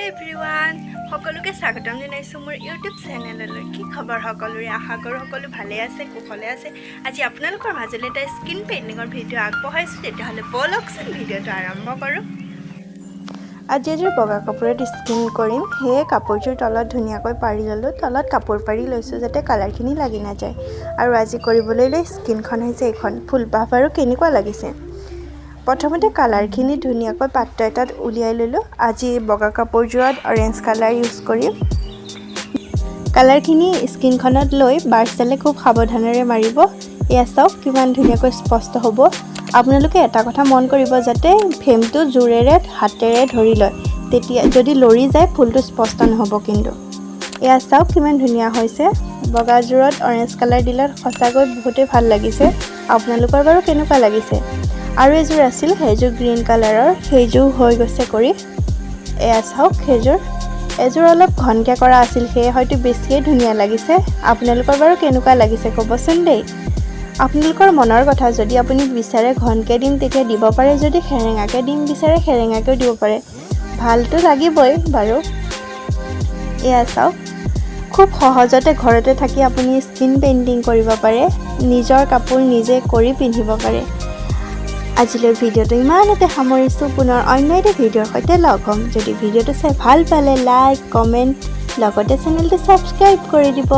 Everyone সকলোকে স্বাগতম জনাইছোঁ মোৰ ইউটিউব চেনেললৈ। কি খবৰ সকলোৰে? আশা কৰোঁ সকলো ভালে আছে, কুশলে আছে। আজি আপোনালোকৰ মাজলৈ এটা স্কিন পেইণ্টিঙৰ ভিডিঅ' আগবঢ়াইছোঁ। তেতিয়াহ'লে ব'লকচোন ভিডিঅ'টো আৰম্ভ কৰোঁ। আজি এযোৰ বগা কাপোৰত স্কিন কৰিম, সেয়ে কাপোৰযোৰ তলত ধুনীয়াকৈ পাৰি ল'লোঁ। তলত কাপোৰ পাৰি লৈছোঁ যাতে কালাৰখিনি লাগি নাযায়। আৰু আজি কৰিবলৈ লৈ স্কিনখন হৈছে এইখন। ফুলপাহ বাৰু কেনেকুৱা লাগিছে? প্ৰথমতে কালাৰখিনি ধুনীয়াকৈ পাত্ৰ এটাত উলিয়াই ল'লোঁ। আজি বগা কাপোৰযোৰত অৰেঞ্জ কালাৰ ইউজ কৰিম। কালাৰখিনি স্কিনখনত লৈ ব্ৰাছডালে খুব সাৱধানেৰে মাৰিব। এয়া চাওক কিমান ধুনীয়াকৈ স্পষ্ট হ'ব। আপোনালোকে এটা কথা মন কৰিব যাতে ফ্ৰেমটো জোৰেৰে হাতেৰে ধৰি লয়, তেতিয়া যদি লৰি যায় ফুলটো স্পষ্ট নহ'ব। কিন্তু এয়া চাওক কিমান ধুনীয়া হৈছে। বগাযোৰত অৰেঞ্জ কালাৰ দিলে সঁচাকৈ বহুতেই ভাল লাগিছে। আপোনালোকৰ বাৰু কেনেকুৱা লাগিছে? আৰু এযোৰ আছিল, সেইযোৰ গ্ৰীণ কালাৰৰ, সেইযোৰ হৈ গৈছে কৰি। এয়া চাওক এযোৰ অলপ ঘনকৈ কৰা আছিল, সেয়ে হয়তো বেছিয়ে ধুনীয়া লাগিছে। আপোনালোকৰ বাৰু কেনেকুৱা লাগিছে ক'বচোন দেই। আপোনালোকৰ মনৰ কথা, যদি আপুনি বিচাৰে ঘনকৈ দিম তেতিয়া দিব পাৰে, যদি সেৰেঙাকৈ দিম বিচাৰে সেৰেঙাকৈও দিব পাৰে। ভালটো লাগিবই বাৰু। এয়া চাওক খুব সহজতে ঘৰতে থাকি আপুনি স্কিন পেইণ্টিং কৰিব পাৰে, নিজৰ কাপোৰ নিজে কৰি পিন্ধিব পাৰে। আজিলৈ ভিডিঅ'টো ইমানতে সামৰিছোঁ। পুনৰ অন্য এটা ভিডিঅ'ৰ সৈতে লগ হ'ম। যদি ভিডিঅ'টো চাই ভাল পালে লাইক, কমেণ্ট, লগতে চেনেলটো ছাবস্ক্ৰাইব কৰি দিব।